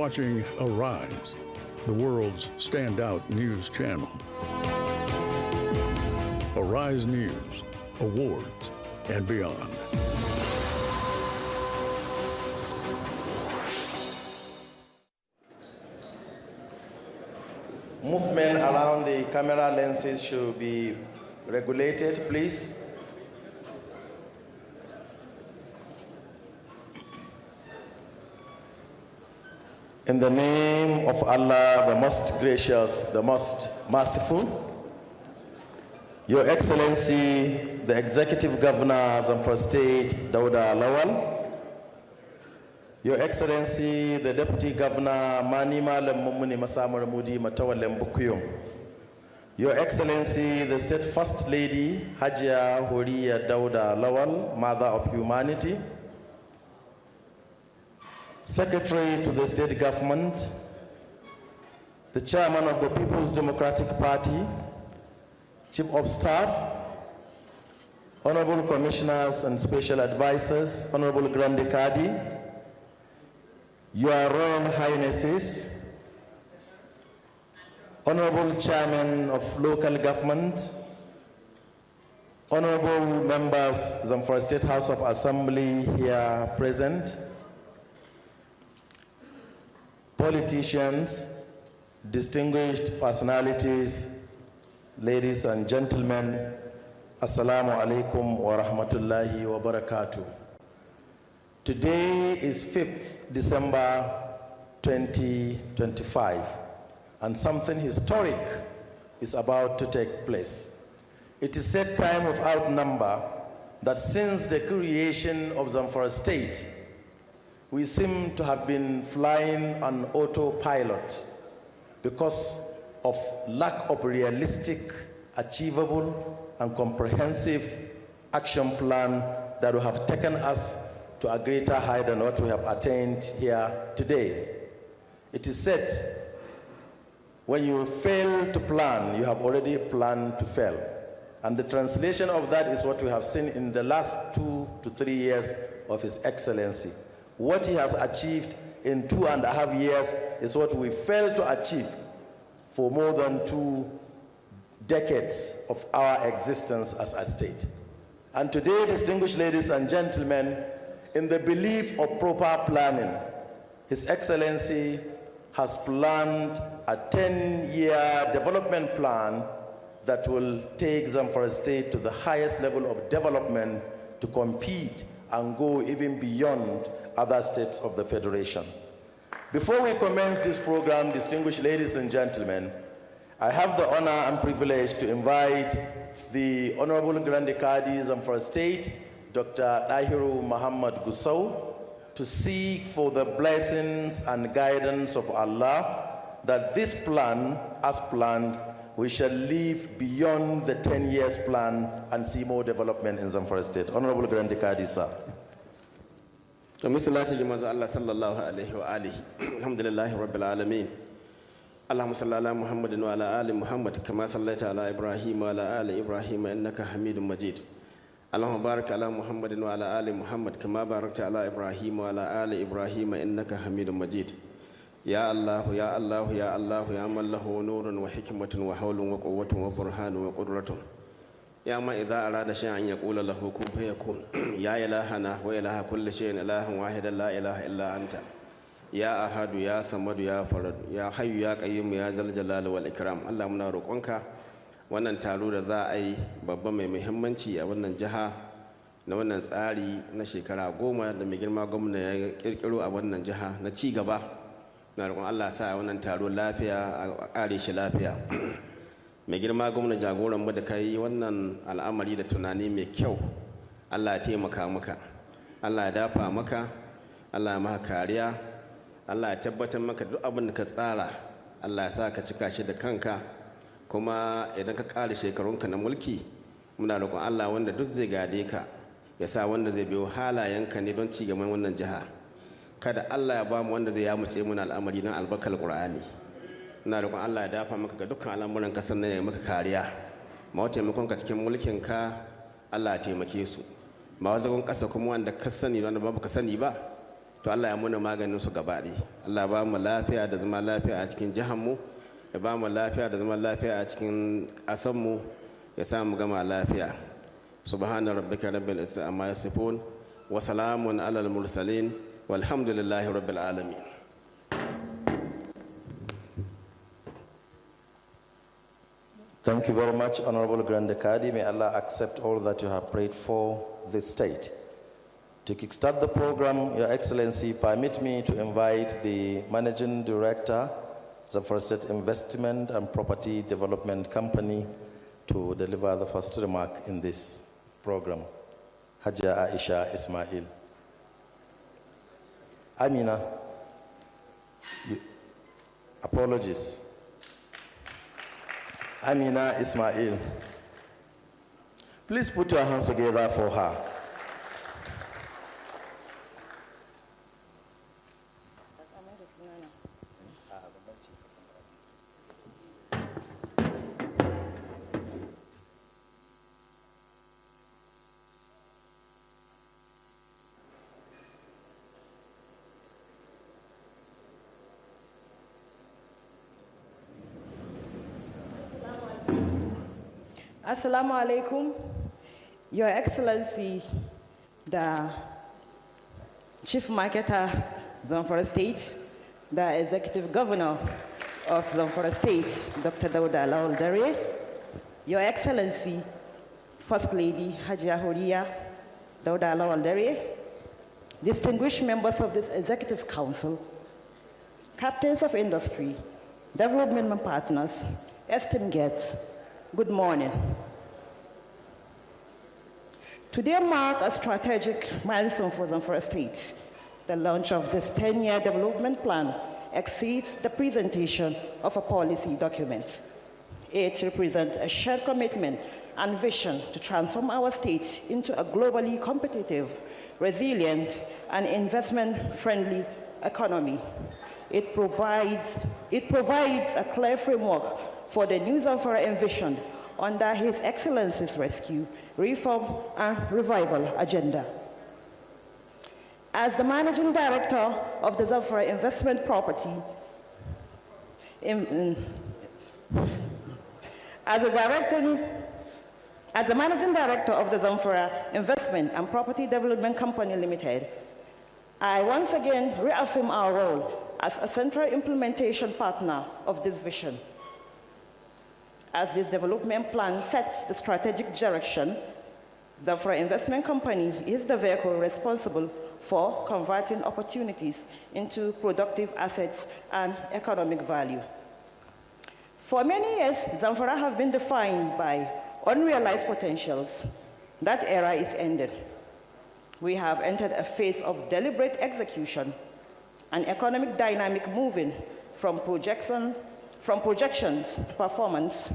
watching Arise, the world's standout news channel. Arise News, awards, and beyond. Movement around the camera lenses should be regulated, please. In the name of Allah, the most gracious, the most merciful, Your Excellency, the Executive Governor of Zamfara State, Dauda Lawal, Your Excellency, the Deputy Governor, Mani Malam Mumuni Masamar Mudi Matawalem Bukuyum, Your Excellency, the State First Lady, Hajia Huriya Dauda Lawal, Mother of Humanity, Secretary to the State Government, the Chairman of the People's Democratic Party, Chief of Staff, Honorable Commissioners and Special Advisors, Honorable Grande Kadi, Your Royal Highnesses, Honorable Chairman of Local Government, Honorable Members, Zamfara State House of Assembly here present, politicians, distinguished personalities, ladies and gentlemen, Assalamu alaikum wa rahmatullahi wa barakatuh. Today is 5th December 2025, and something historic is about to take place. It is said time without number that since the creation of Zamfara State, we seem to have been flying on autopilot because of lack of realistic, achievable, and comprehensive action plan that would have taken us to a greater height than what we have attained here today. It is said, when you fail to plan, you have already planned to fail. And the translation of that is what we have seen in the last 2 to 3 years of His Excellency. What he has achieved in 2.5 years is what we failed to achieve for more than 2 decades of our existence as a state. And today, distinguished ladies and gentlemen, in the belief of proper planning, His Excellency has planned a 10-year development plan that will take Zamfara State to the highest level of development to compete and go even beyond other states of the Federation. Before we commence this program, distinguished ladies and gentlemen, I have the honor and privilege to invite the Honorable Grande Kadi Zamfara State, Dr. Dahiru Muhammad Gusau, to seek for the blessings and guidance of Allah that this plan, as planned, we shall live beyond the 10 years plan and see more development in Zamfara State. Honorable Grande Kadi, sir. Salati limanzo Allah sallallahu alaihi wa alihi. Alhamdulillahi rabbil alamin. Allahumma salli ala Muhammadin wa ala ali Muhammad kama sallaita ala Ibrahim wa ala ali Ibrahim innaka Hamidum Majid. Allahumma barik ala Muhammadin wa ala ali Muhammad kama barakta ala Ibrahim wa ala ali Ibrahim innaka Hamidum Majid. Ya Allah, ya Allah, ya Allah, ya man lahu nurun wa hikmatun wa hawlun wa quwwatun wa burhanun wa qudratun. يا ما إذا أراد شيئا يقول له كن فيكون يا إلهنا وإله كل شيء إله واحد لا إله إلا أنت يا أحد يا صمد يا فرد يا حي يا قيوم يا ذا الجلال والإكرام Allah muna roƙonka wannan taro da za a yi babba mai muhimmanci a wannan jiha na wannan tsari na shekara 10 da mai girma gwamna ya kirkiro a wannan jiha na ci gaba na roƙon Allah sa wannan taro lafiya a ƙare shi lafiya. Mai girma gwamna jagoran mu da kai wannan al'amari da tunani mai kyau, Allah ya taimaka maka, Allah ya dafa maka, Allah ya maka kariya, Allah ya tabbatar maka duk abin da ka tsara, Allah ya sa ka cika shi da kanka, kuma idan ka ƙare shekarunka na mulki muna roƙon Allah wanda duk zai gade ka ya sa wanda zai biyo halayenka ne don ci gaban wannan jiha. Kada Allah ya ba mu wanda zai yamuce muna al'amari don albarkar Qur'ani. Ina roƙon Allah ya dafa maka ga dukkan al'amuran kasar nan ya maka kariya. Ma taimakon ka cikin mulkin ka Allah ya taimake su. Ma wazagon ƙasa kuma wanda ka sani wanda ba ka sani ba to Allah ya muna maganin su gaba ɗaya. Allah ba mu lafiya da zama lafiya a cikin jihar mu, ya ba mu lafiya da zama lafiya a cikin ƙasar mu, ya sa mu gama lafiya. Subhana rabbika rabbil izzati amma yasifun wa salamun alal mursalin walhamdulillahi rabbil alamin. Thank you very much, Honorable Grand Kadi. May Allah accept all that you have prayed for this state. To kickstart the program, Your Excellency, permit me to invite the Managing Director, Zamfara State Investment and Property Development Company, to deliver the first remark in this program. Hajia Aisha Ismail. Amina, apologies. Amina Ismail. Please put your hands together for her. Assalamu alaikum, Your Excellency, the Chief Marketer, Zamfara State, the Executive Governor of Zamfara State, Dr. Dauda Lawal Dare, Your Excellency, First Lady Hajia Huriya Dauda Lawal Dare, distinguished members of this Executive Council, captains of industry, development partners, esteemed guests, good morning. Today marks a strategic milestone for Zamfara State. The launch of this 10-year development plan exceeds the presentation of a policy document. It represents a shared commitment and vision to transform our state into a globally competitive, resilient, and investment-friendly economy. It provides a clear framework for the new Zamfara envisioned under His Excellency's rescue, reform, and revival agenda. As the Managing Director of the Zamfara Investment Property, as the Managing Director of the Zamfara Investment and Property Development Company Limited, I once again reaffirm our role as a central implementation partner of this vision. As this development plan sets the strategic direction, the Zamfara Investment Company is the vehicle responsible for converting opportunities into productive assets and economic value. For many years, Zamfara have been defined by unrealized potentials. That era is ended. We have entered a phase of deliberate execution, an economic dynamic moving from projections to performance,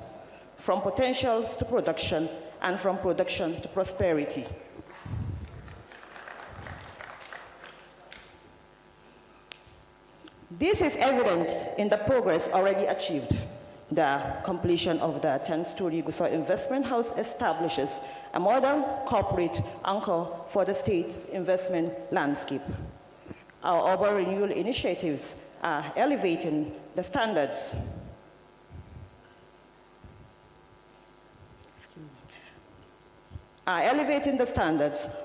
from potentials to production, and from production to prosperity. This is evident in the progress already achieved. The completion of the 10-story Gusau Investment House establishes a modern corporate anchor for the state's investment landscape. Our urban renewal initiatives are elevating the standards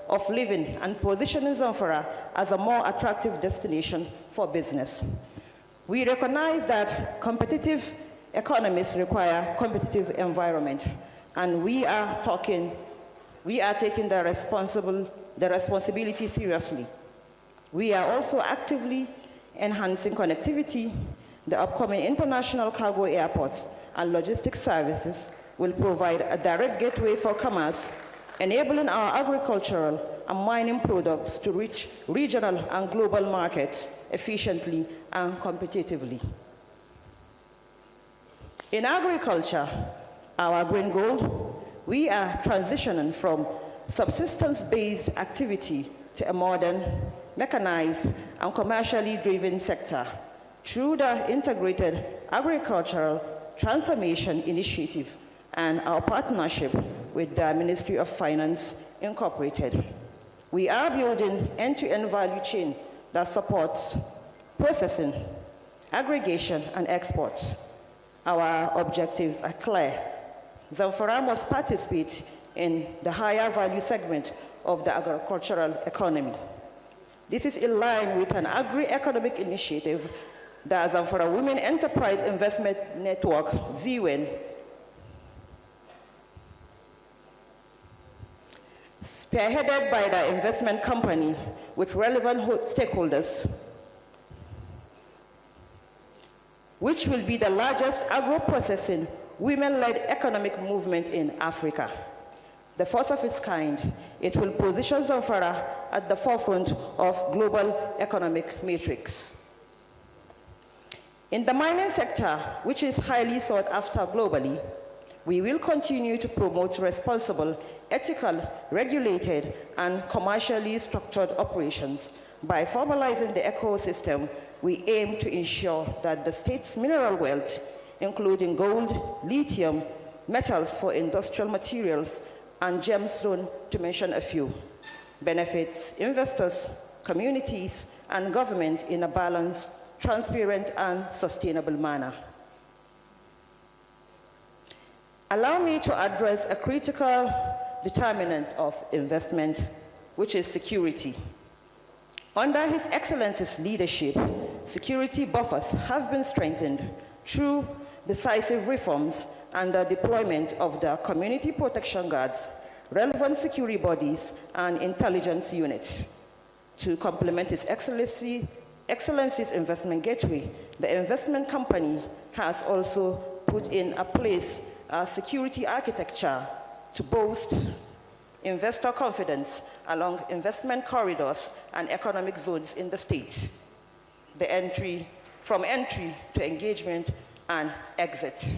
of living and positioning Zamfara as a more attractive destination for business. We recognize that competitive economies require competitive environment, and we are taking the responsibility seriously. We are also actively enhancing connectivity. The upcoming international cargo airport and logistics services will provide a direct gateway for commerce, enabling our agricultural and mining products to reach regional and global markets efficiently and competitively. In agriculture, our green goal, we are transitioning from subsistence-based activity to a modern, mechanized, and commercially driven sector through the Integrated Agricultural Transformation Initiative and our partnership with the Ministry of Finance, Incorporated. We are building end-to-end value chain that supports processing, aggregation, and export. Our objectives are clear. Zamfara must participate in the higher value segment of the agricultural economy. This is in line with an agri-economic initiative that Zamfara Women Enterprise Investment Network, ZWEN, spearheaded by the investment company with relevant stakeholders, which will be the largest agro-processing women-led economic movement in Africa. The first of its kind, it will position Zamfara at the forefront of global economic matrix. In the mining sector, which is highly sought after globally, we will continue to promote responsible, ethical, regulated, and commercially structured operations. By formalizing the ecosystem, we aim to ensure that the state's mineral wealth, including gold, lithium, metals for industrial materials, and gemstone, to mention a few, benefits investors, communities, and government in a balanced, transparent, and sustainable manner. Allow me to address a critical determinant of investment, which is security. Under His Excellency's leadership, security buffers have been strengthened through decisive reforms and the deployment of the community protection guards, relevant security bodies, and intelligence units. To complement His Excellency's investment gateway, the investment company has also put in place a security architecture to boost investor confidence along investment corridors and economic zones in the state, from entry to engagement and exit.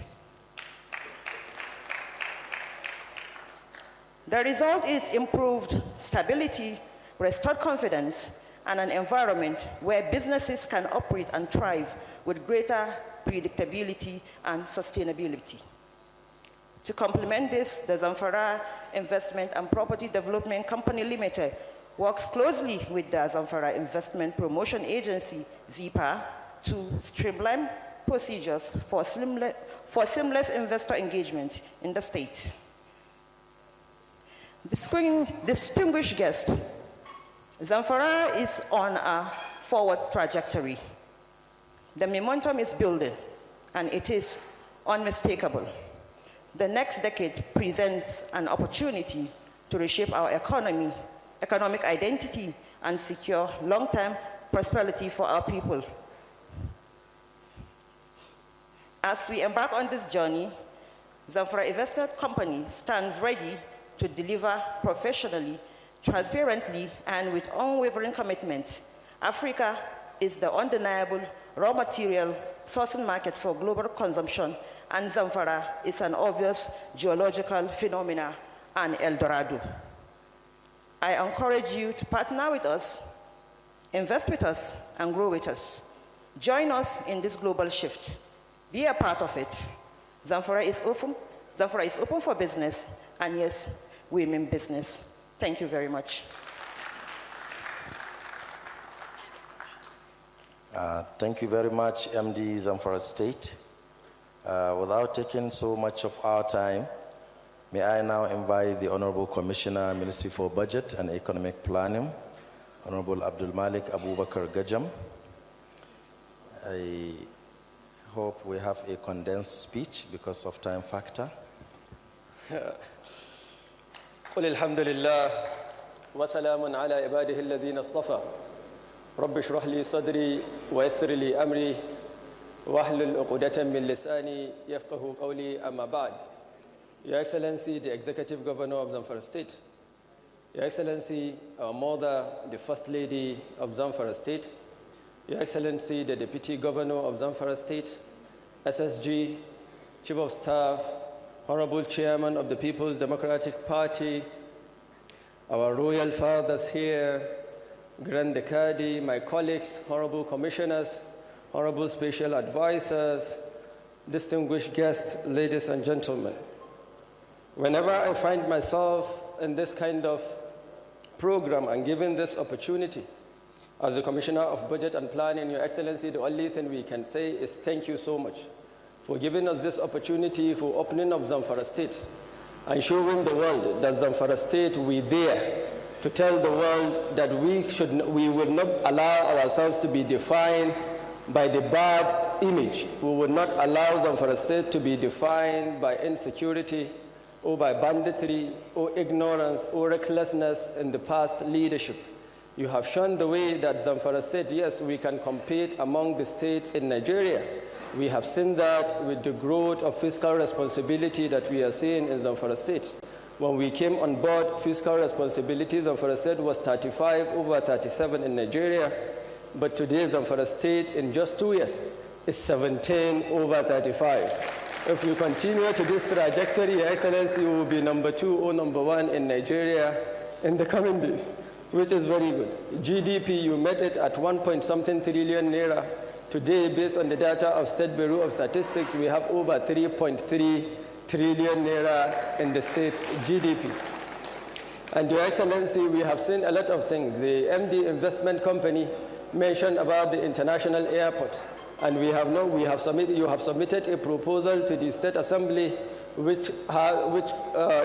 The result is improved stability, restored confidence, and an environment where businesses can operate and thrive with greater predictability and sustainability. To complement this, the Zamfara Investment and Property Development Company Limited works closely with the Zamfara Investment Promotion Agency, ZIPA, to streamline procedures for seamless investor engagement in the state. Distinguished guests, Zamfara is on a forward trajectory. The momentum is building, and it is unmistakable. The next decade presents an opportunity to reshape our economy, economic identity, and secure long-term prosperity for our people. As we embark on this journey, Zamfara Investment Company stands ready to deliver professionally, transparently, and with unwavering commitment. Africa is the undeniable raw material sourcing market for global consumption, and Zamfara is an obvious geological phenomena and El Dorado. I encourage you to partner with us, invest with us, and grow with us. Join us in this global shift. Be a part of it. Zamfara is open for business, and yes, we mean business. Thank you very much. Thank you very much, MD Zamfara State. Without taking so much of our time, may I now invite the Honorable Commissioner, Ministry for Budget and Economic Planning, Honorable Abdul Malik Abubakar Gajam. I hope we have a condensed speech because of time factor. قل الحمد لله وسلام على عباده الذين اصطفى رب اشرح لي صدري ويسر لي أمري واحلل عقدة من لساني يفقه قولي أما بعد. Your Excellency, the Executive Governor of Zamfara State, Your Excellency, our Mother, the First Lady of Zamfara State, Your Excellency, the Deputy Governor of Zamfara State, SSG, Chief of Staff, Honorable Chairman of the People's Democratic Party, our royal fathers here, Grand Decadi, my colleagues, honorable commissioners, honorable special advisors, distinguished guests, ladies and gentlemen. Whenever I find myself in this kind of program and given this opportunity, As the Commissioner of Budget and Planning, Your Excellency, the only thing we can say is thank you so much for giving us this opportunity for opening up Zamfara State and showing the world that Zamfara State, we there to tell the world that we will not allow ourselves to be defined by the bad image. We will not allow Zamfara State to be defined by insecurity or by banditry or ignorance or recklessness in the past leadership. You have shown the way that Zamfara State, yes, we can compete among the states in Nigeria. We have seen that with the growth of fiscal responsibility that we are seeing in Zamfara State. When we came on board, fiscal responsibility, Zamfara State was 35 over 37 in Nigeria. But today, Zamfara State, in just 2 years, is 17 over 35. If we continue to this trajectory, Your Excellency, we will be number 2 or number 1 in Nigeria in the coming days, which is very good. GDP, you met it at 1.something trillion naira. Today, based on the data of State Bureau of Statistics, we have over 3.3 trillion naira in the state GDP. And Your Excellency, we have seen a lot of things. The MD Investment Company mentioned about the international airport. And you have submitted a proposal to the State Assembly which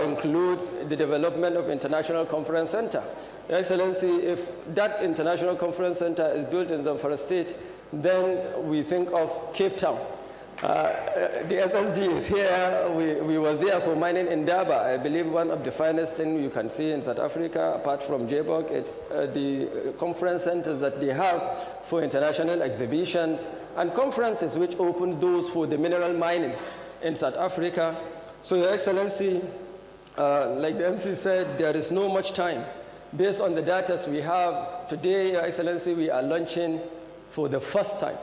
includes the development of International Conference Center. Your Excellency, if that International Conference Center is built in Zamfara State, then we think of Cape Town. The SSG is here. We was there for mining in Daba. I believe one of the finest things you can see in South Africa, apart from JBOC, it's the conference centers that they have for international exhibitions and conferences which open doors for the mineral mining in South Africa. So, Your Excellency, like the MC said, there is no much time. Based on the data we have today, Your Excellency, we are launching for the first time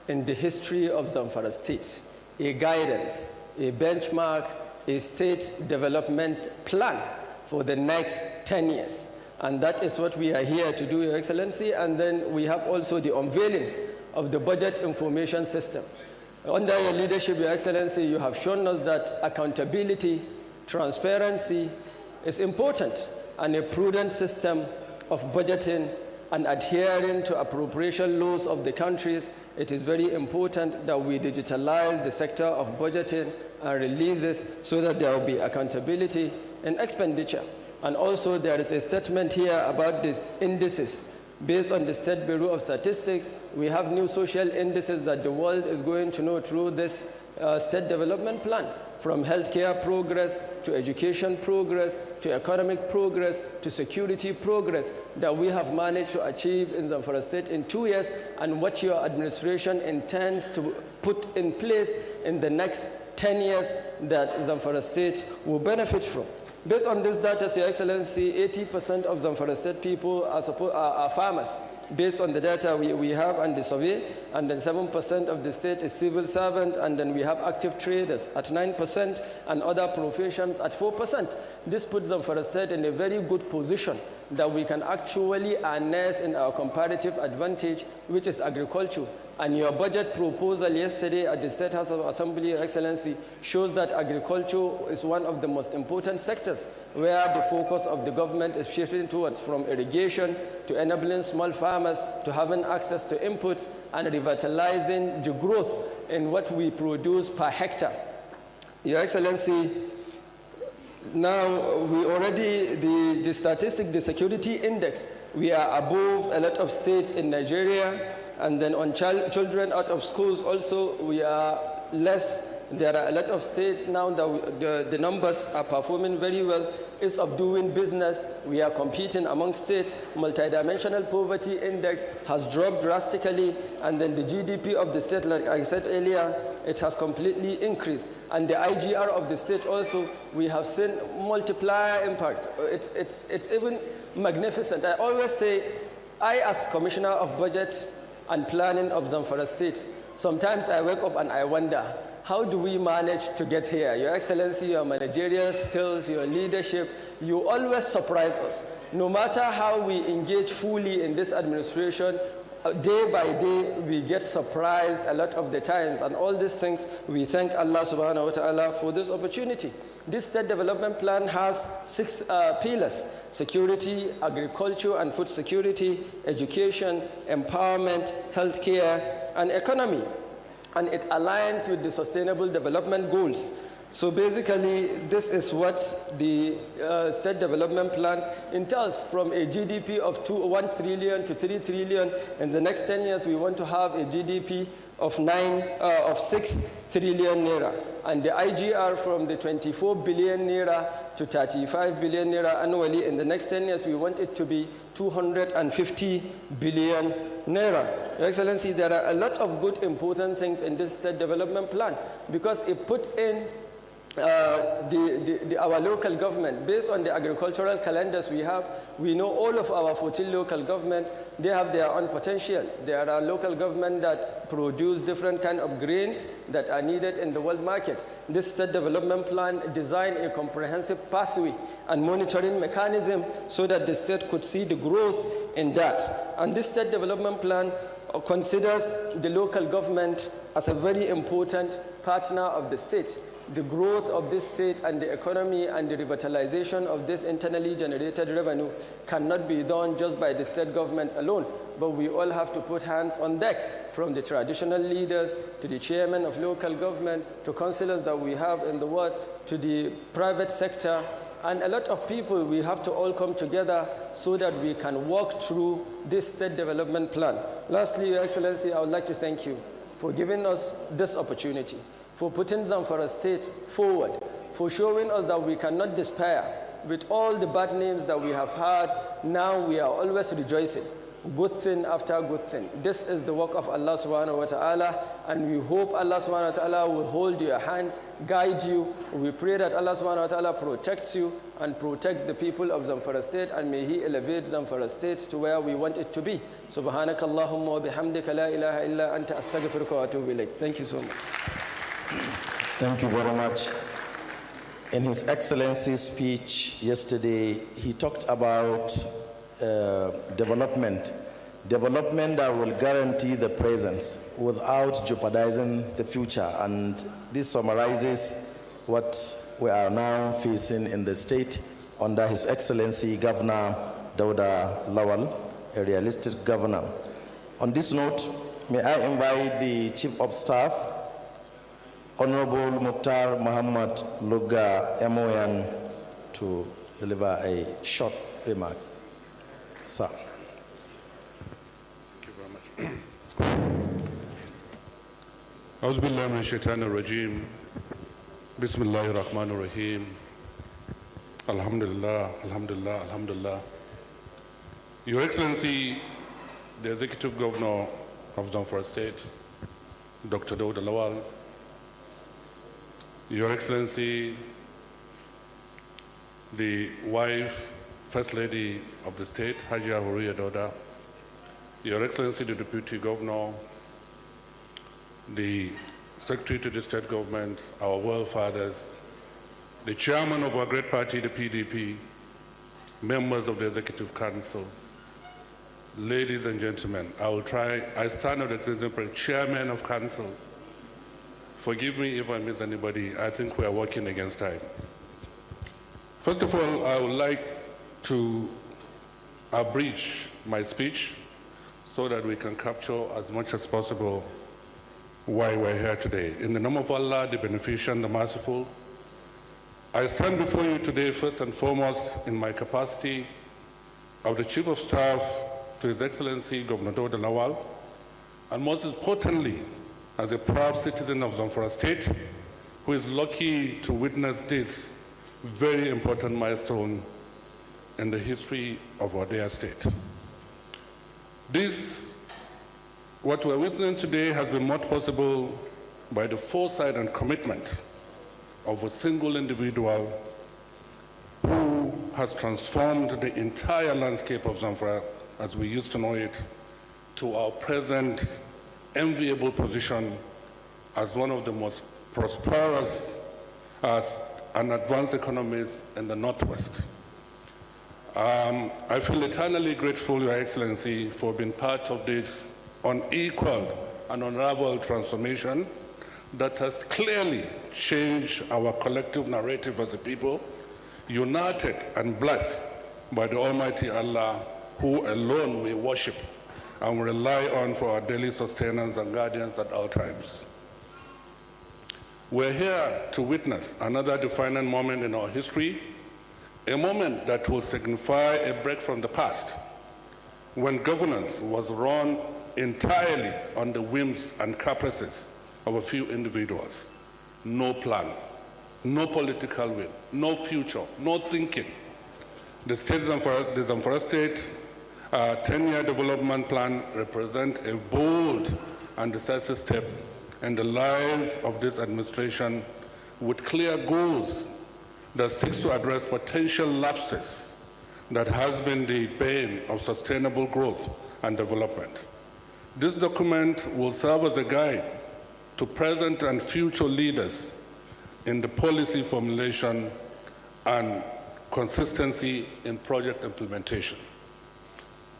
in the history of Zamfara State a guidance, a benchmark, a state development plan for the next 10 years. And that is what we are here to do, Your Excellency. And then we have also the unveiling of the budget information system. Under your leadership, Your Excellency, you have shown us that accountability, transparency is important, and a prudent system of budgeting and adhering to appropriation laws of the countries. It is very important that we digitalize the sector of budgeting and releases so that there will be accountability in expenditure. And also there is a statement here about these indices. Based on the State Bureau of Statistics, we have new social indices that the world is going to know through this state development plan, from healthcare progress to education progress to economic progress to security progress that we have managed to achieve in Zamfara State in 2 years, and what your administration intends to put in place in the next 10 years that Zamfara State will benefit from. Based on this data, Your Excellency, 80% of Zamfara State people are farmers. Based on the data we have and the survey, and then 7% of the state is civil servant, and then we have active traders at 9% and other professions at 4%. This puts Zamfara State in a very good position that we can actually harness in our comparative advantage, which is agriculture. And your budget proposal yesterday at the State House of Assembly, Your Excellency, shows that agriculture is one of the most important sectors where the focus of the government is shifting towards, from irrigation to enabling small farmers to having access to inputs and revitalizing the growth in what we produce per hectare. Your Excellency, now we already, the statistic, the security index, we are above a lot of states in Nigeria. And then on children out of schools also, we are less. There are a lot of states now that the numbers are performing very well. Ease of doing business, we are competing among states. Multidimensional poverty index has dropped drastically. And then the GDP of the state, like I said earlier, it has completely increased. And the IGR of the state also, we have seen multiplier impact. It's even magnificent. I always say, I as Commissioner of Budget and Planning of Zamfara State, sometimes I wake up and I wonder, how do we manage to get here? Your Excellency, your managerial skills, your leadership, you always surprise us. No matter how we engage fully in this administration, day by day we get surprised a lot of the times, and all these things we thank Allah subhanahu wa ta'ala for this opportunity. This state development plan has 6 pillars: security, agriculture and food security, education, empowerment, healthcare, and economy. And it aligns with the sustainable development goals. So basically, this is what the state development plans entails, from a GDP of 1 trillion to 3 trillion. In the next 10 years, we want to have a GDP of 6 trillion naira. And the IGR from the 24 billion naira to 35 billion naira annually. In the next 10 years, we want it to be 250 billion naira. Your Excellency, there are a lot of good, important things in this state development plan, because it puts in our local government. Based on the agricultural calendars we have, we know all of our 14 local governments, they have their own potential. There are local governments that produce different kind of grains that are needed in the world market. This state development plan designed a comprehensive pathway and monitoring mechanism so that the state could see the growth in that. And this state development plan considers the local government as a very important partner of the state. The growth of this state and the economy and the revitalization of this internally generated revenue cannot be done just by the state government alone, but we all have to put hands on deck, from the traditional leaders to the chairman of local government to councillors that we have in the ward to the private sector, and a lot of people. We have to all come together so that we can walk through this state development plan. Lastly, Your Excellency, I would like to thank you for giving us this opportunity, for putting Zamfara State forward, for showing us that we cannot despair. With all the bad names that we have had, now we are always rejoicing. Good thing after good thing. This is the work of Allah subhanahu wa ta'ala, and we hope Allah subhanahu wa ta'ala will hold your hands, guide you. We pray that Allah subhanahu wa ta'ala protects you and protects the people of Zamfara State, and may He elevate Zamfara State to where we want it to be. Subhanakallahumma wa bihamdika la ilaha illa anta astaghfiruka wa atubu ilayk. Thank you so much. Thank you very much. In His Excellency's speech yesterday, he talked about development that will guarantee the present without jeopardizing the future. And this summarizes what we are now facing in the state under His Excellency Governor Dauda Lawal, a realistic governor. On this note, may I invite the Chief of Staff, Honorable Mukhtar Muhammad Luga MON, to deliver a short remark. Sir. Thank you very much. Auzu billahi minash shaitanir rajim. Bismillahir rahmanir rahim. Alhamdulillah, alhamdulillah, alhamdulillah. Your Excellency, the Executive Governor of Zamfara State, Dr. Dauda Lawal, Your Excellency, the wife, First Lady of the State, Hajia Huriya Dauda, Your Excellency, the Deputy Governor, the Secretary to the State Government, our world fathers, the Chairman of our great party, the PDP, members of the Executive Council, ladies and gentlemen, I stand on the Chairman of Council. Forgive me if I miss anybody. I think we are working against time. First of all, I would like to abridge my speech so that we can capture as much as possible why we're here today. In the name of Allah, the Beneficent, the Merciful, I stand before you today first and foremost in my capacity of the Chief of Staff to His Excellency Governor Dauda Lawal, and most importantly, as a proud citizen of Zamfara State, who is lucky to witness this very important milestone in the history of our dear state. What we're witnessing today has been made possible by the foresight and commitment of a single individual who has transformed the entire landscape of Zamfara, as we used to know it, to our present enviable position as one of the most prosperous and advanced economies in the Northwest. I feel eternally grateful, Your Excellency, for being part of this unequaled and unraveled transformation that has clearly changed our collective narrative as a people, united and blessed by the Almighty Allah, who alone we worship and we rely on for our daily sustenance and guardians at all times. We're here to witness another defining moment in our history, a moment that will signify a break from the past, when governance was run entirely on the whims and caprices of a few individuals. No plan, no political will, no future, no thinking. The Zamfara State 10-year development plan represents a bold and decisive step in the life of this administration with clear goals that seeks to address potential lapses that has been the bane of sustainable growth and development. This document will serve as a guide to present and future leaders in the policy formulation and consistency in project implementation.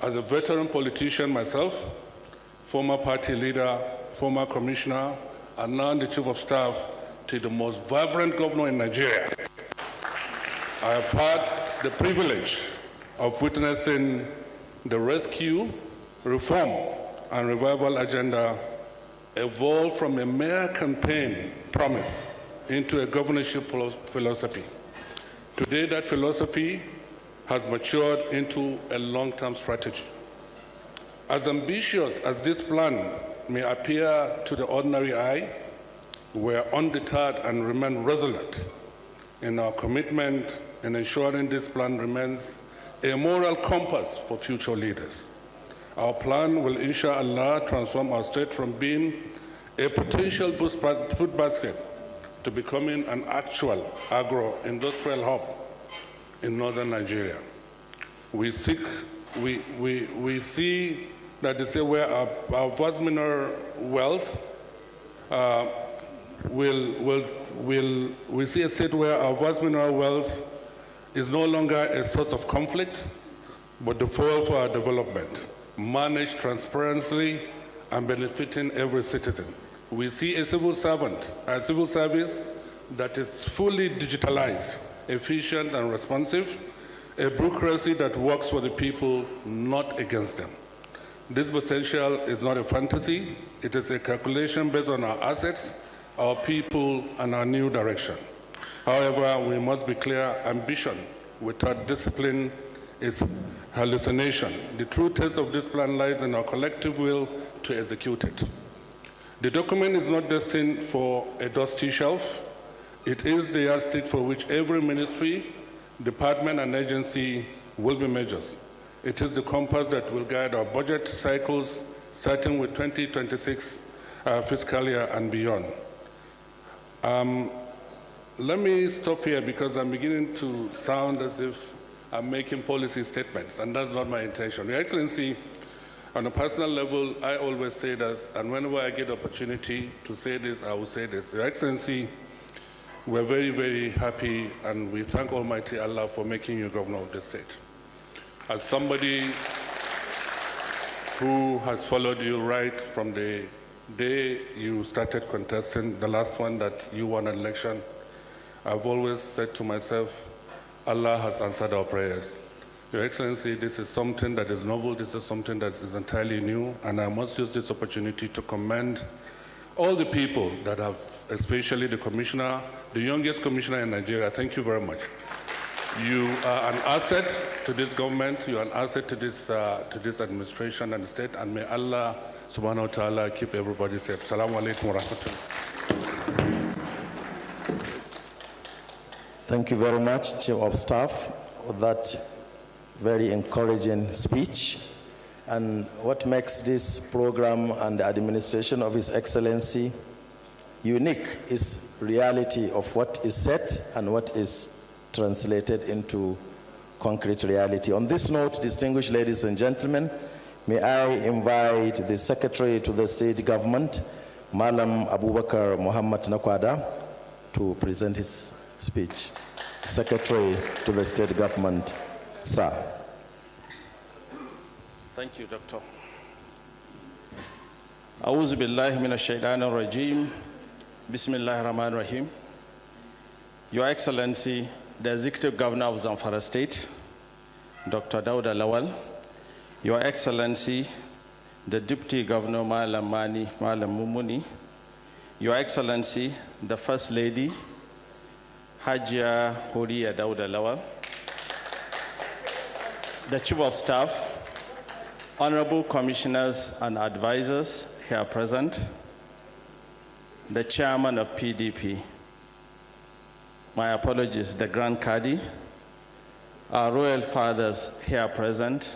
As a veteran politician myself, former party leader, former commissioner, and now the chief of staff to the most vibrant governor in Nigeria, I have had the privilege of witnessing the rescue, reform, and revival agenda evolve from a mere campaign promise into a governorship philosophy. Today, that philosophy has matured into a long-term strategy. As ambitious as this plan may appear to the ordinary eye, we are undeterred and remain resolute in our commitment in ensuring this plan remains a moral compass for future leaders. Our plan will, inshallah, transform our state from being a potential food basket to becoming an actual agro-industrial hub in northern Nigeria. We see that they say where our vast mineral wealth we see a state where our vast mineral wealth is no longer a source of conflict, but the fuel for our development, managed transparently and benefiting every citizen. We see a civil service that is fully digitalized, efficient and responsive, a bureaucracy that works for the people, not against them. This potential is not a fantasy, it is a calculation based on our assets, our people, and our new direction. However, we must be clear, ambition without discipline is hallucination. The true test of this plan lies in our collective will to execute it. The document is not destined for a dusty shelf. It is the yardstick for which every ministry, department, and agency will be measured. It is the compass that will guide our budget cycles, starting with 2026 fiscal year and beyond. Let me stop here because I'm beginning to sound as if I'm making policy statements, and that's not my intention. Your Excellency, on a personal level, I always say this, and whenever I get opportunity to say this, I will say this. Your Excellency, we're very, very happy, and we thank Almighty Allah for making you governor of the state. As somebody who has followed you right from the day you started contesting, the last one that you won an election, I've always said to myself, Allah has answered our prayers. Your Excellency, this is something that is novel, this is something that is entirely new, and I must use this opportunity to commend all the people that have, especially the commissioner, the youngest commissioner in Nigeria. Thank you very much. You are an asset to this government, you are an asset to this administration and the state, and may Allah subhanahu wa ta'ala keep everybody safe. Assalamu alaikum wa rahmatullah. Thank you very much, Chief of Staff, for that very encouraging speech. And what makes this program and the administration of His Excellency unique is reality of what is said and what is translated into concrete reality. On this note, distinguished ladies and gentlemen, may I invite the Secretary to the State Government, Malam Abubakar Muhammad Nakwada, to present his speech. Secretary to the State Government. Sir. Thank you, Doctor. A'udhu billahi minash shaitanir rajim. Bismillahir Rahmanir Rahim. Your Excellency, the Executive Governor of Zamfara State, Dr. Dauda Lawal, Your Excellency, the Deputy Governor Malam Mani Malam Mumuni, Your Excellency, the First Lady, Hajia Huriya Dauda Lawal, the Chief of Staff, Honorable Commissioners and Advisors here present, the Chairman of PDP, my apologies, the Grand Cadi, our Royal Fathers here present,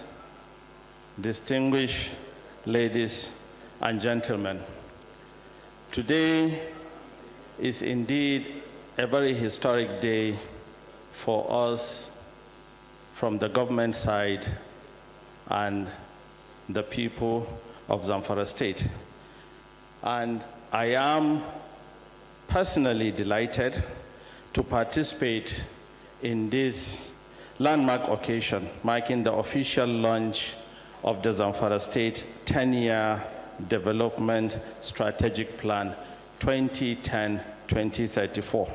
distinguished ladies and gentlemen. Today is indeed a very historic day for us from the government side and the people of Zamfara State. And I am personally delighted to participate in this landmark occasion, marking the official launch of the Zamfara State 10-year Development Strategic Plan 2010-2034.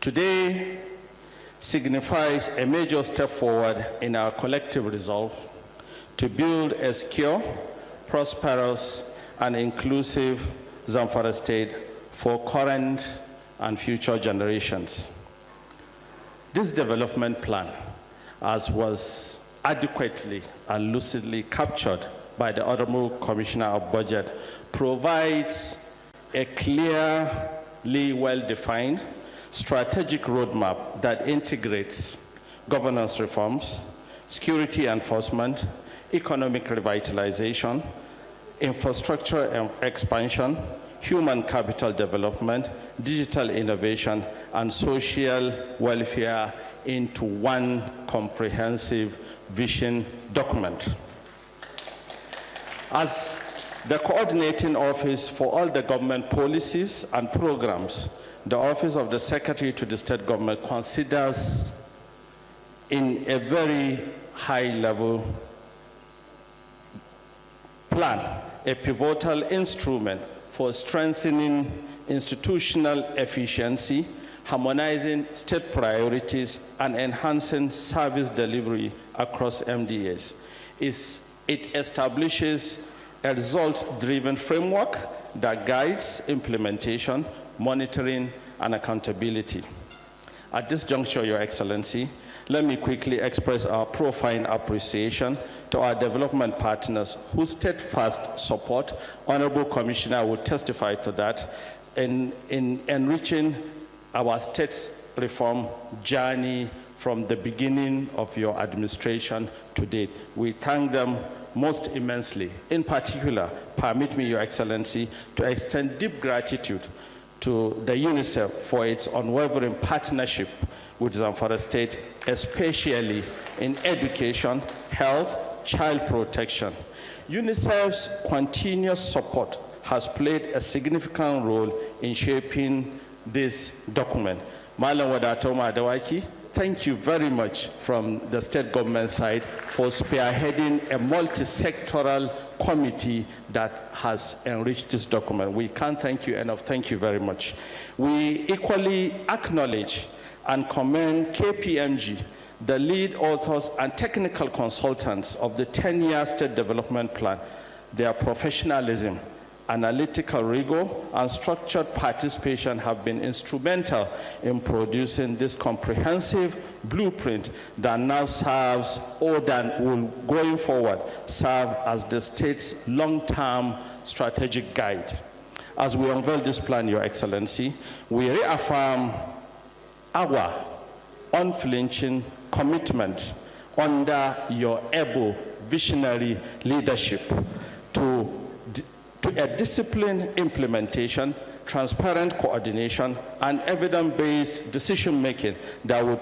Today signifies a major step forward in our collective resolve to build a secure, prosperous, and inclusive Zamfara State for current and future generations. This development plan, as was adequately and lucidly captured by the Honorable Commissioner of Budget, provides a clearly well-defined strategic roadmap that integrates governance reforms, security enforcement, economic revitalization, infrastructure expansion, human capital development, digital innovation, and social welfare into one comprehensive vision document. As the coordinating office for all the government policies and programs, the Office of the Secretary to the State Government considers in a very high level plan a pivotal instrument for strengthening institutional efficiency, harmonizing state priorities, and enhancing service delivery across MDAs. It establishes a result-driven framework that guides implementation, monitoring, and accountability. At this juncture, Your Excellency, let me quickly express our profound appreciation to our development partners whose steadfast support, Honorable Commissioner will testify to that, in enriching our state's reform journey from the beginning of your administration to date. We thank them most immensely. In particular, permit me, Your Excellency, to extend deep gratitude to the UNICEF for its unwavering partnership with Zamfara State, especially in education, health, child protection. UNICEF's continuous support has played a significant role in shaping this document. Malam Wadatoma Adawaki, thank you very much from the state government side for spearheading a multi-sectoral committee that has enriched this document. We can't thank you enough. Thank you very much. We equally acknowledge and commend KPMG, the lead authors and technical consultants of the 10-year state development plan. Their professionalism, analytical rigor, and structured participation have been instrumental in producing this comprehensive blueprint that now serves, or that will, going forward, serve as the state's long-term strategic guide. As we unveil this plan, Your Excellency, we reaffirm our unflinching commitment under your able visionary leadership to a disciplined implementation, transparent coordination, and evidence-based decision-making that will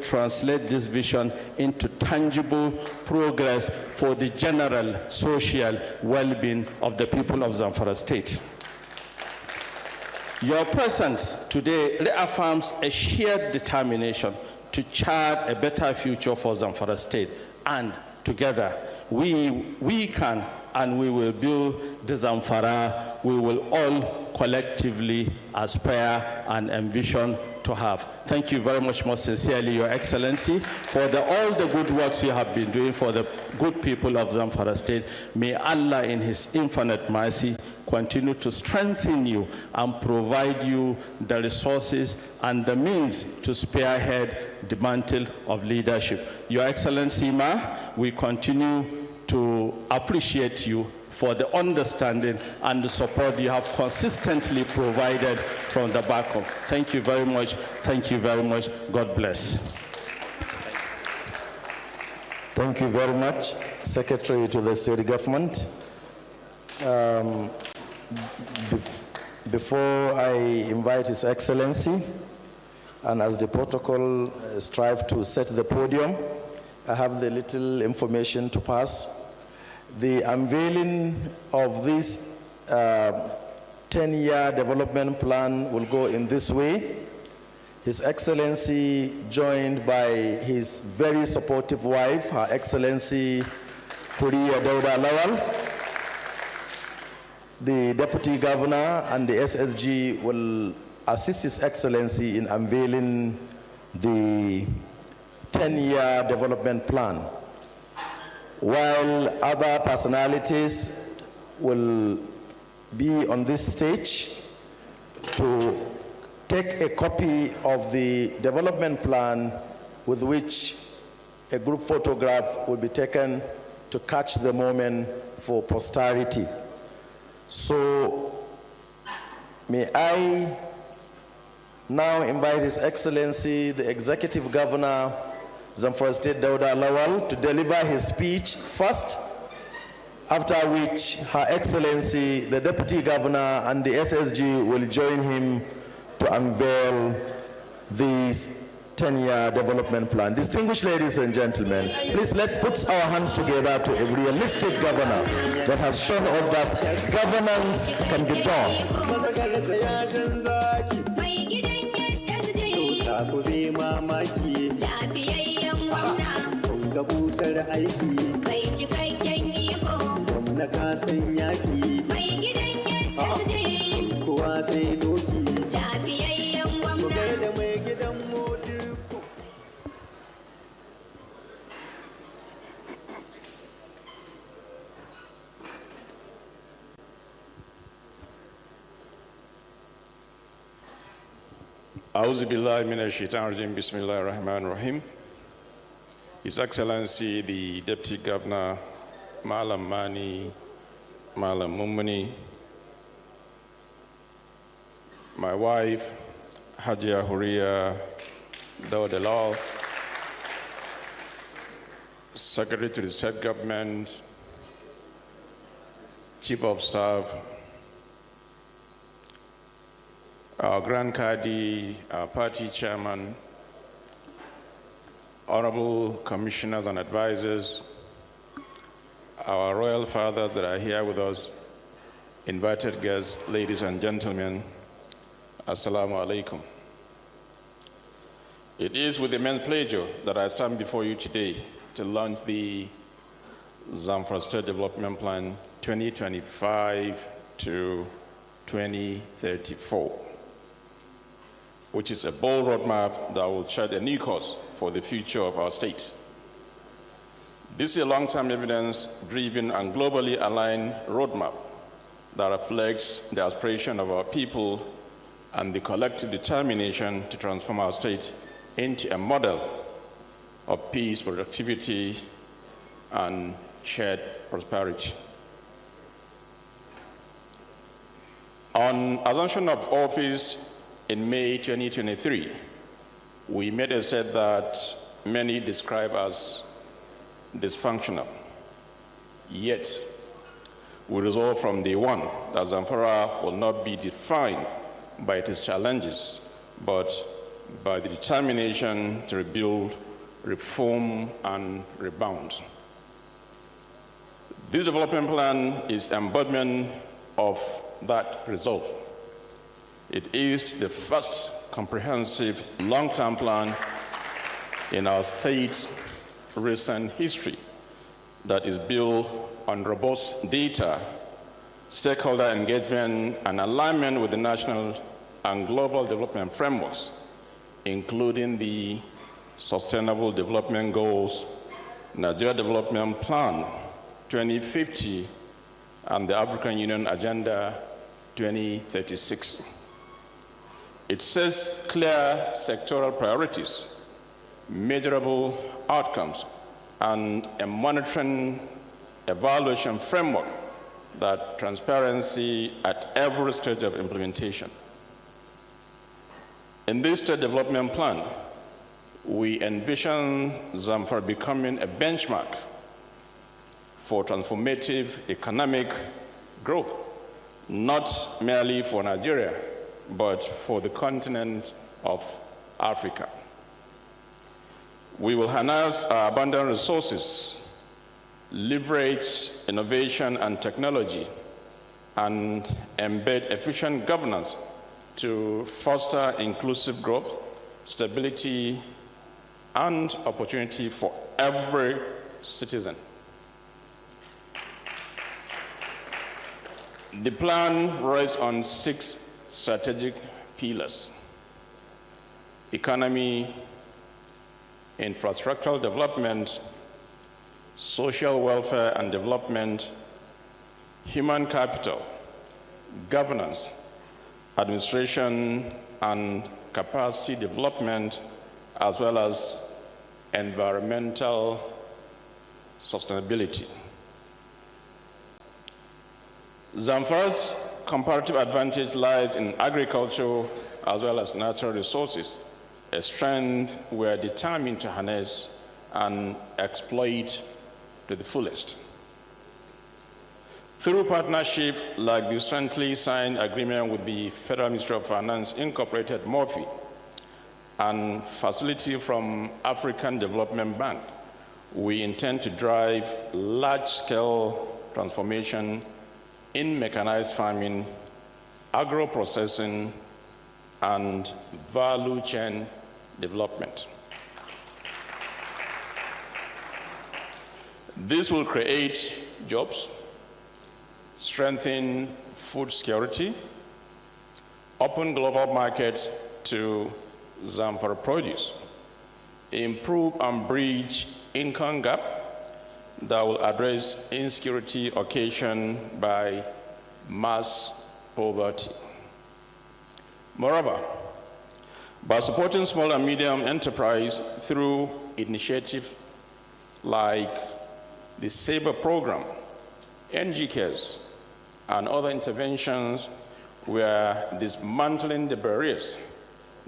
translate this vision into tangible progress for the general social well-being of the people of Zamfara State. Your presence today reaffirms a shared determination to chart a better future for Zamfara State. And together, we can and we will build the Zamfara we will all collectively aspire and envision to have. Thank you very much, most sincerely, Your Excellency, for all the good works you have been doing for the good people of Zamfara State. May Allah, in His infinite mercy, continue to strengthen you and provide you the resources and the means to spearhead the mantle of leadership. Your Excellency, we continue to appreciate you for the understanding and the support you have consistently provided from the back of. Thank you very much. Thank you very much. God bless. Thank you very much, Secretary to the State Government. Before I invite His Excellency, and as the protocol strive to set the podium, I have the little information to pass. The unveiling of this 10-year development plan will go in this way. His Excellency, joined by his very supportive wife, Her Excellency Puriya Dauda Lawal, the Deputy Governor and the SSG will assist His Excellency in unveiling the 10-year development plan, while other personalities will be on this stage to take a copy of the development plan with which a group photograph will be taken to catch the moment for posterity. So may I now invite His Excellency, the Executive Governor, Zamfara State Dauda Lawal, to deliver his speech first, after which Her Excellency, the Deputy Governor and the SSG will join him to unveil this 10-year development plan. Distinguished ladies and gentlemen, please let's put our hands together to a realistic governor that has shown us that governance can be A'udhu billahi minash shaitanir rajim. Bismillahir Rahmanir Rahim. His Excellency, the Deputy Governor, Malam Mani, Malam Mummuni, my wife, Hajia Huria Daudalal, Secretary to the State Government, Chief of Staff, our Grand Kadi, our party chairman, honorable commissioners and advisors, our royal fathers that are here with us, invited guests, ladies and gentlemen, Assalamu alaikum. It is with immense pleasure that I stand before you today to launch the Zamfara State Development Plan 2025 to 2034. Which is a bold roadmap that will chart a new course for the future of our state. This is a long-term evidence-driven and globally aligned roadmap that reflects the aspiration of our people and the collective determination to transform our state into a model of peace, productivity, and shared prosperity. On assumption of office in May 2023, we made a state that many describe as dysfunctional. Yet, we resolved from day one that Zamfara will not be defined by its challenges, but by the determination to rebuild, reform, and rebound. This development plan is embodiment of that resolve. It is the first comprehensive long-term plan in our state's recent history that is built on robust data, stakeholder engagement, and alignment with the national and global development frameworks, including the Sustainable Development Goals, Nigeria Development Plan 2050, and the African Union Agenda 2036. It sets clear sectoral priorities, measurable outcomes, and a monitoring evaluation framework that transparency at every stage of implementation. In this state development plan, we envision Zamfara becoming a benchmark for transformative economic growth, not merely for Nigeria, but for the continent of Africa. We will harness our abundant resources, leverage innovation and technology, and embed efficient governance to foster inclusive growth, stability, and opportunity for every citizen. The plan rests on 6 strategic pillars: economy, infrastructural development, social welfare and development, human capital, governance, administration and capacity development, as well as environmental sustainability. Zamfara's comparative advantage lies in agriculture as well as natural resources, a strength we are determined to harness and exploit to the fullest. Through partnership like the recently signed agreement with the Federal Ministry of Finance, Incorporated, MOFI, and facility from African Development Bank, we intend to drive large-scale transformation in mechanized farming, agro-processing, and value chain development. This will create jobs, strengthen food security, open global markets to Zamfara produce, improve and bridge income gap that will address insecurity occasioned by mass poverty. Moreover, by supporting small and medium enterprise through initiatives like the SABRE program, NGCARES, and other interventions, we are dismantling the barriers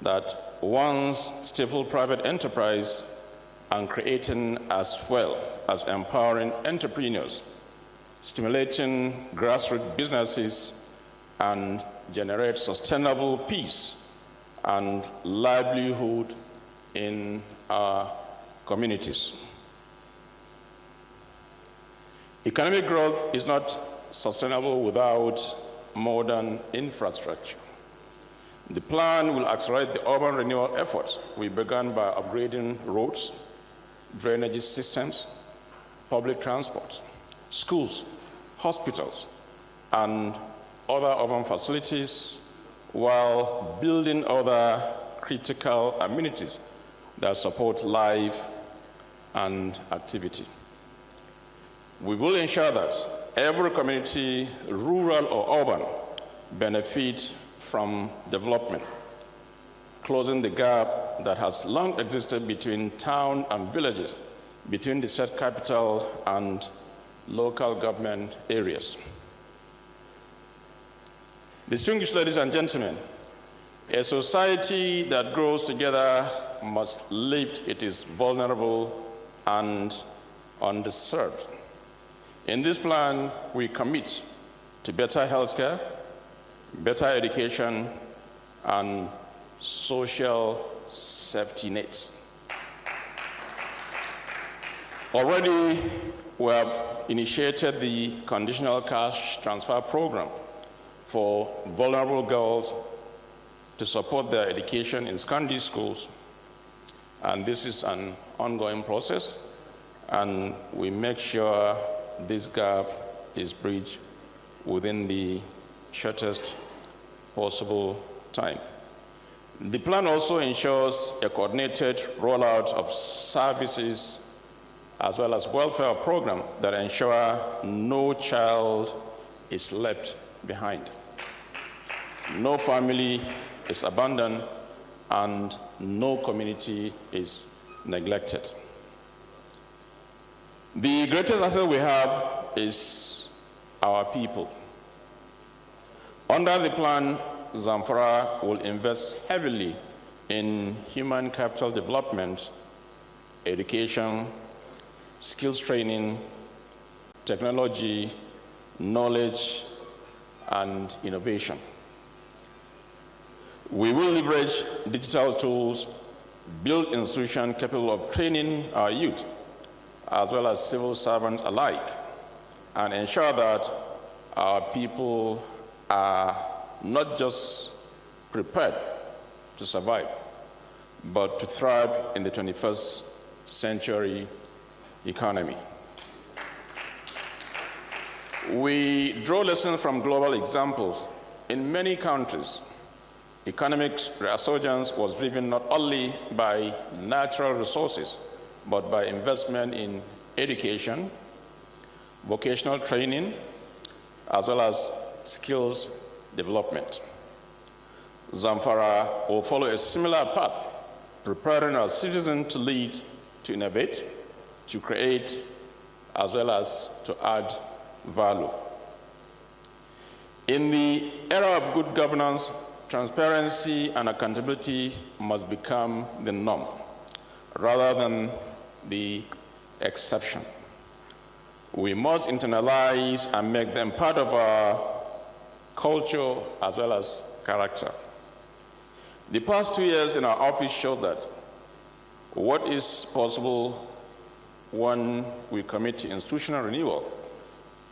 that once stifle private enterprise and creating as well as empowering entrepreneurs, stimulating grassroots businesses, and generate sustainable peace and livelihood in our communities. Economic growth is not sustainable without modern infrastructure. The plan will accelerate the urban renewal efforts we began by upgrading roads, drainage systems, public transport, schools, hospitals, and other urban facilities, while building other critical amenities that support life and activity. We will ensure that every community, rural or urban, benefit from development, closing the gap that has long existed between town and villages, between the state capital and local government areas. Distinguished ladies and gentlemen, a society that grows together must lift its vulnerable and underserved. In this plan, we commit to better healthcare, better education, and social safety nets. Already, we have initiated the conditional cash transfer program for vulnerable girls to support their education in secondary schools And this is an ongoing process, and we make sure this gap is bridged within the shortest possible time. The plan also ensures a coordinated rollout of services as well as welfare programs that ensure no child is left behind, no family is abandoned, and no community is neglected. The greatest asset we have is our people. Under the plan, Zamfara will invest heavily in human capital development, education, skills training, technology, knowledge, and innovation. We will leverage digital tools, build institutions capable of training our youth, as well as civil servants alike, and ensure that our people are not just prepared to survive, but to thrive in the 21st century economy. We draw lessons from global examples. In many countries, economic resurgence was driven not only by natural resources, but by investment in education, vocational training, as well as skills development. Zamfara will follow a similar path, preparing our citizens to lead, to innovate, to create, as well as to add value. In the era of good governance, transparency and accountability must become the norm rather than the exception. We must internalize and make them part of our culture as well as character. The past 2 years in our office show that what is possible when we commit to institutional renewal,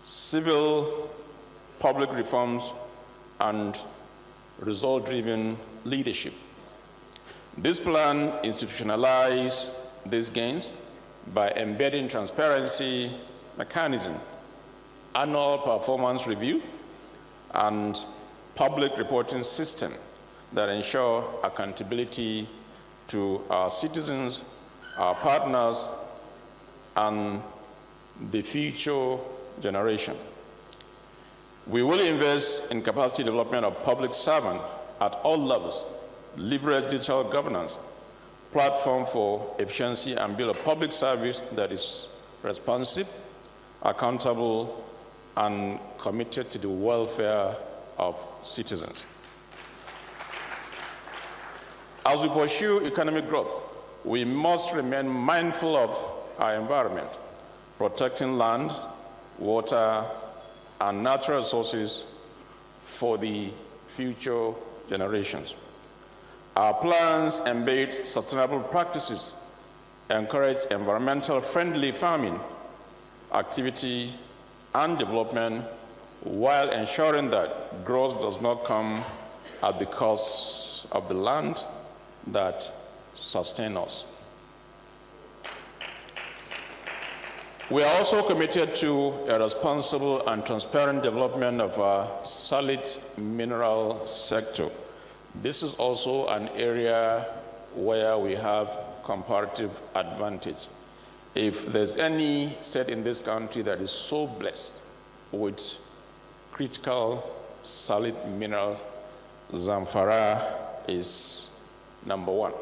civil public reforms, and result-driven leadership. This plan institutionalizes these gains by embedding transparency mechanism, annual performance review, and public reporting system that ensure accountability to our citizens, our partners, and the future generation. We will invest in capacity development of public servants at all levels, leverage digital governance, platform for efficiency, and build a public service that is responsive, accountable, and committed to the welfare of citizens. As we pursue economic growth, we must remain mindful of our environment, protecting land, water, and natural resources for the future generations. Our plans embed sustainable practices, encourage environmental friendly farming, activity, and development, while ensuring that growth does not come at the cost of the land that sustains us. We are also committed to a responsible and transparent development of our solid mineral sector. This is also an area where we have comparative advantage. If there's any state in this country that is so blessed with critical solid minerals, Zamfara is number one.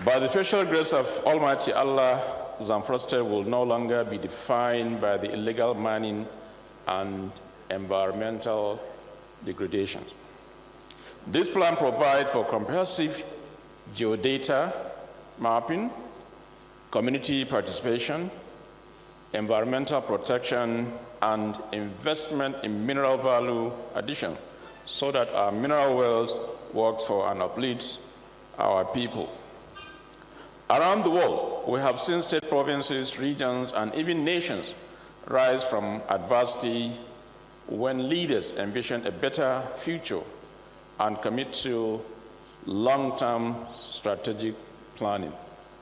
By the special grace of Almighty Allah, Zamfara State will no longer be defined by the illegal mining and environmental degradation. This plan provides for comprehensive geodata mapping, community participation, environmental protection, and investment in mineral value addition so that our mineral wells work for and uplift our people. Around the world, we have seen state, provinces, regions, and even nations rise from adversity when leaders envision a better future and commit to long-term strategic planning.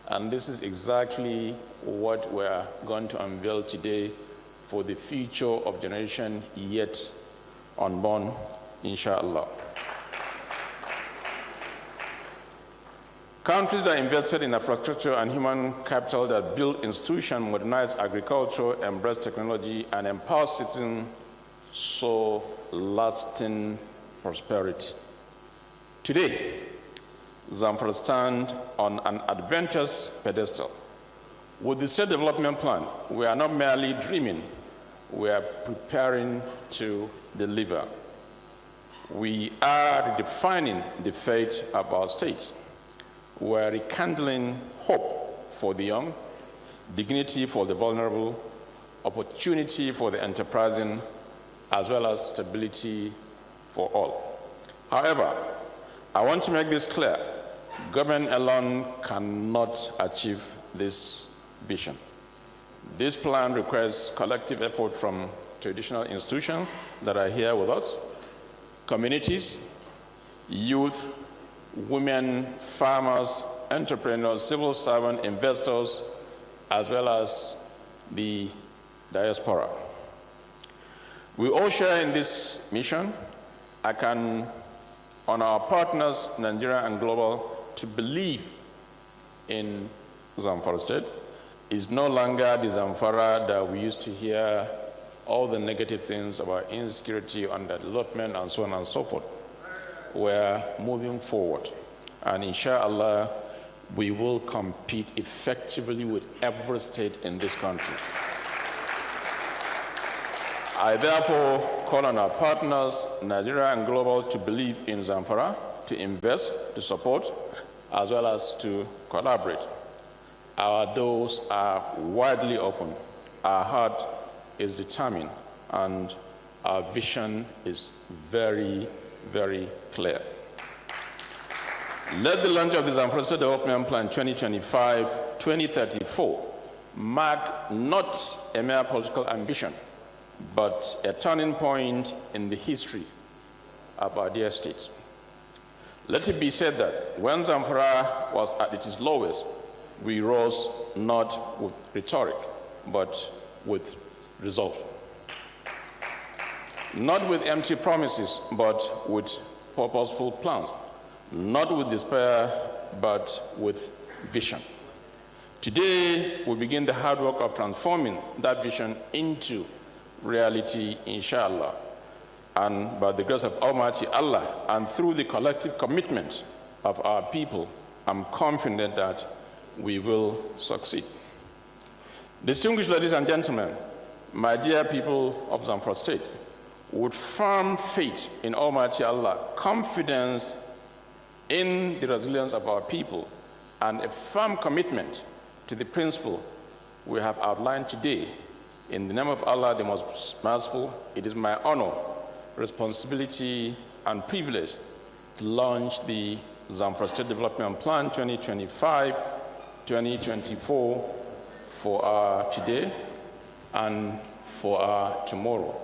And this is exactly what we're going to unveil today for the future of generation yet unborn, inshallah. Countries that invested in infrastructure and human capital, that build institutions, modernize agriculture, embrace technology, and empower citizens, saw lasting prosperity. Today, Zamfara stands on an adventurous pedestal. With the State Development Plan, we are not merely dreaming, we are preparing to deliver. We are redefining the fate of our state. We are rekindling hope for the young, dignity for the vulnerable, opportunity for the enterprising, as well as stability for all. However, I want to make this clear. Government alone cannot achieve this vision. This plan requires collective effort from traditional institutions that are here with us, communities, youth, women, farmers, entrepreneurs, civil servants, investors, as well as the diaspora. We all share in this mission. I can, on our partners, Nigeria and global, to believe in Zamfara State. Is no longer the Zamfara that we used to hear all the negative things about insecurity, underdevelopment, and so on and so forth. We're moving forward, and inshallah, we will compete effectively with every state in this country. I therefore call on our partners, Nigeria and global, to believe in Zamfara, to invest, to support, as well as to collaborate. Our doors are widely open. Our heart is determined, and our vision is very, very clear. Let the launch of the Zamfara State Development Plan 2025-2034 mark not a mere political ambition, but a turning point in the history of our dear state. Let it be said that when Zamfara was at its lowest, we rose not with rhetoric, but with resolve. Not with empty promises, but with purposeful plans. Not with despair, but with vision. Today, we begin the hard work of transforming that vision into reality, inshallah. And by the grace of Almighty Allah, and through the collective commitment of our people, I'm confident that we will succeed. Distinguished ladies and gentlemen, my dear people of Zamfara State, with firm faith in Almighty Allah, confidence in the resilience of our people, and a firm commitment to the principle we have outlined today, in the name of Allah, the most merciful, it is my honor, responsibility, and privilege to launch the Zamfara State Development Plan 2025-2024 for our today and for our tomorrow.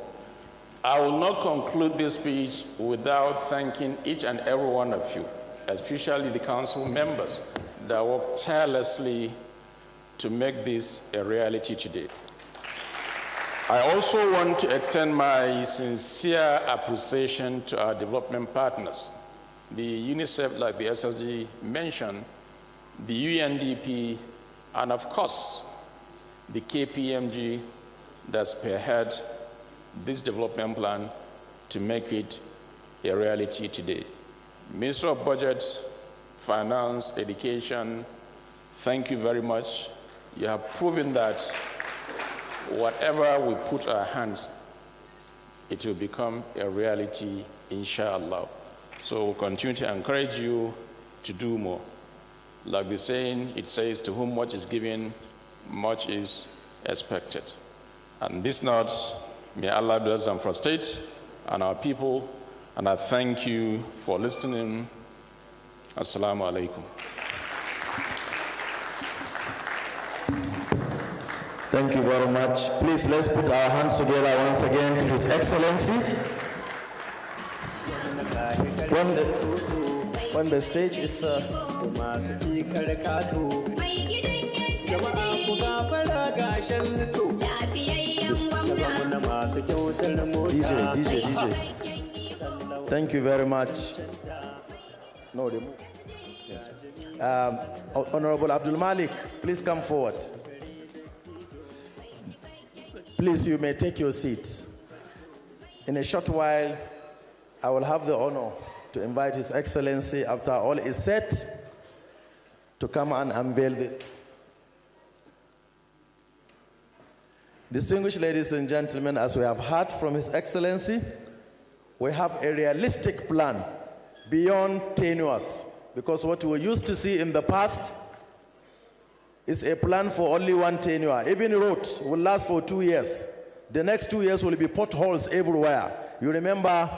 I will not conclude this speech without thanking each and every one of you, especially the council members that worked tirelessly to make this a reality today. I also want to extend my sincere appreciation to our development partners, the UNICEF, like the SSG mentioned, the UNDP, and of course, the KPMG that spearhead this development plan to make it a reality today. Minister of Budget, Finance, Education, thank you very much. You have proven that whatever we put our hands, it will become a reality, inshallah. So we'll continue to encourage you to do more. Like the saying, it says, to whom much is given, much is expected. And this note, may Allah bless Zamfara State and our people, and I thank you for listening. Assalamu alaikum. Thank you very much. Please, let's put our hands together once again to His Excellency. when the stage is... masu fikar kato jama'a ku gafara ga shalto gwamna masu kyautar mota DJ. Thank you very much. No, they move. Yes. Honorable Abdul Malik, please come forward. Please, you may take your seats. In a short while, I will have the honor to invite His Excellency, after all is set, to come and unveil this. Distinguished ladies and gentlemen, as we have heard from His Excellency, we have a realistic plan beyond tenuous, because what we used to see in the past is a plan for only one tenure. Even roads will last for 2 years. The next 2 years will be potholes everywhere. You remember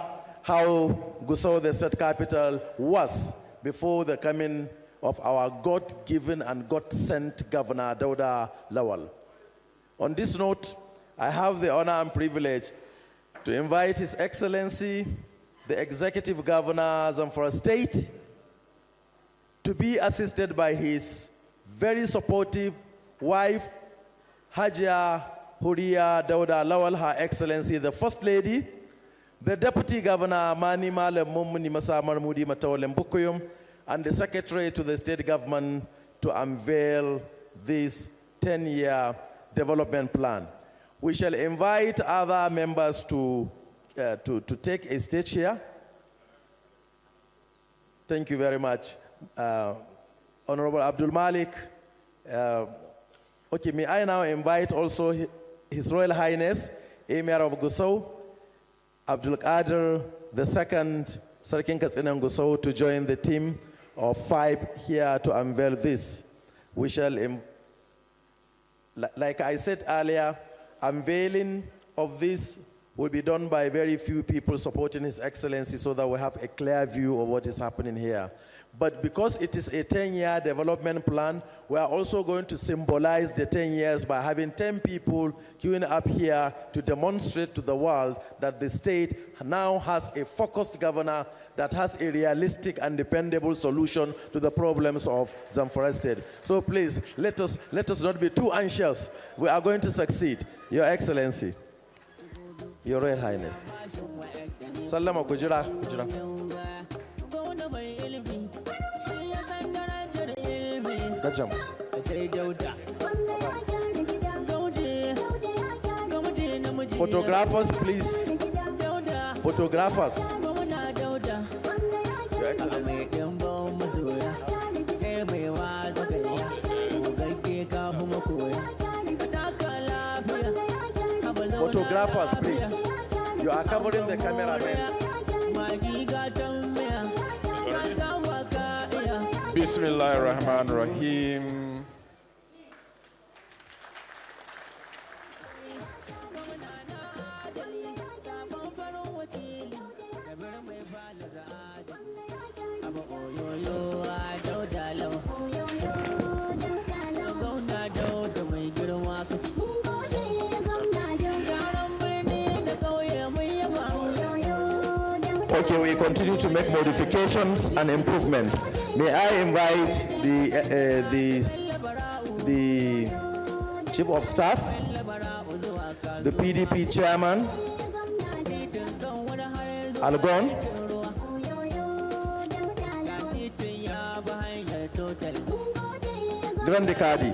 how Gusau, the state capital, was before the coming of our God-given and God-sent Governor Dauda Lawal. On this note, I have the honor and privilege to invite His Excellency, the Executive Governor of Zamfara State, to be assisted by his very supportive wife, Hajia Huria Dauda Lawal, Her Excellency, the First Lady, the Deputy Governor, Mani Malam Mumuni Masa Marmudi Matawalem Bukuyum, and the Secretary to the State Government to unveil this 10-year development plan. We shall invite other members to take a stage here. Thank you very much. Honorable Abdul Malik. Okay, may I now invite also His Royal Highness, Emir of Gusau, Abdul Qadir II, Sarkin Katsinan Gusau, to join the team of 5 here to unveil this. We shall, like I said earlier, unveiling of this will be done by very few people supporting His Excellency, so that we have a clear view of what is happening here. But because it is a 10-year development plan, we are also going to symbolize the 10 years by having 10 people queuing up here to demonstrate to the world that the state now has a focused governor that has a realistic and dependable solution to the problems of Zamfara State. So please, let us not be too anxious. We are going to succeed. Your Excellency, Your Royal Highness. Sallama kujira. Gajam. Photographers, please. Photographers. Your Excellency. Photographers, please. You are covering the cameraman. Bismillahir Rahmanir Rahim. Okay, we continue to make modifications and improvement. May I invite the Chief of Staff, the PDP Chairman, Algon, Grande Kadi.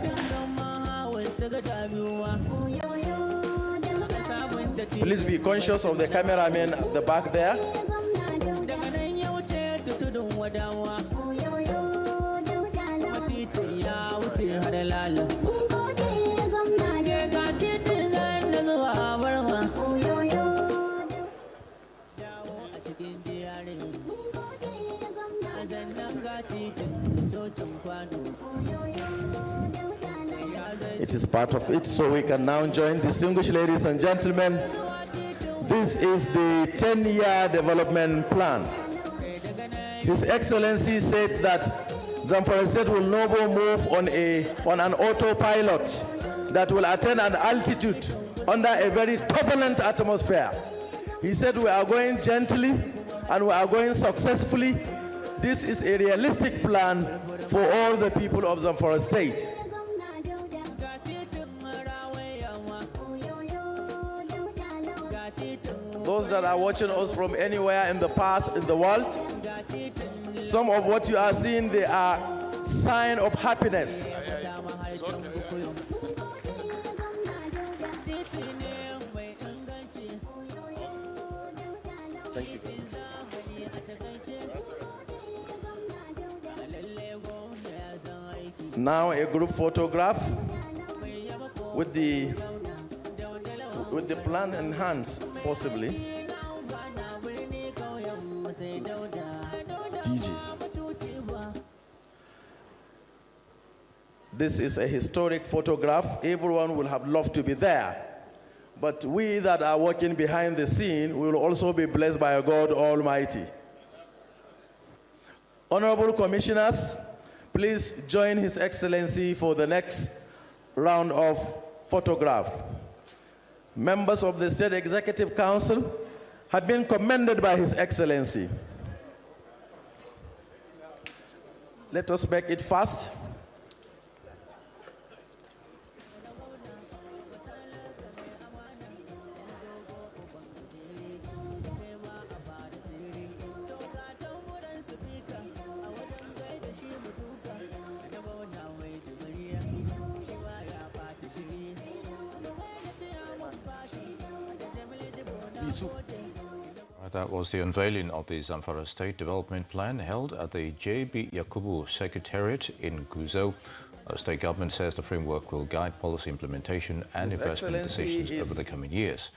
Please be conscious of the cameraman at the back there. It is part of it, so we can now join. Distinguished ladies and gentlemen, this is the 10-year development plan. His Excellency said that Zamfara State will no more move on an autopilot that will attain an altitude under a very turbulent atmosphere. He said we are going gently and we are going successfully, this is a realistic plan for all the people of Zamfara State. Those that are watching us from anywhere in the past, in the world, some of what you are seeing, they are signs of happiness. Thank you. Now a group photograph with the plan in hands, possibly. DJ. This is a historic photograph. Everyone will have loved to be there. But we that are working behind the scene will also be blessed by God Almighty. Honorable Commissioners, please join His Excellency for the next round of photograph. Members of the State Executive Council have been commended by His Excellency. Let us make it fast. That was the unveiling of the Zamfara State Development Plan held at the J.B. Yakubu Secretariat in Guzo. The state government says the framework will guide policy implementation and investment decisions over the coming years.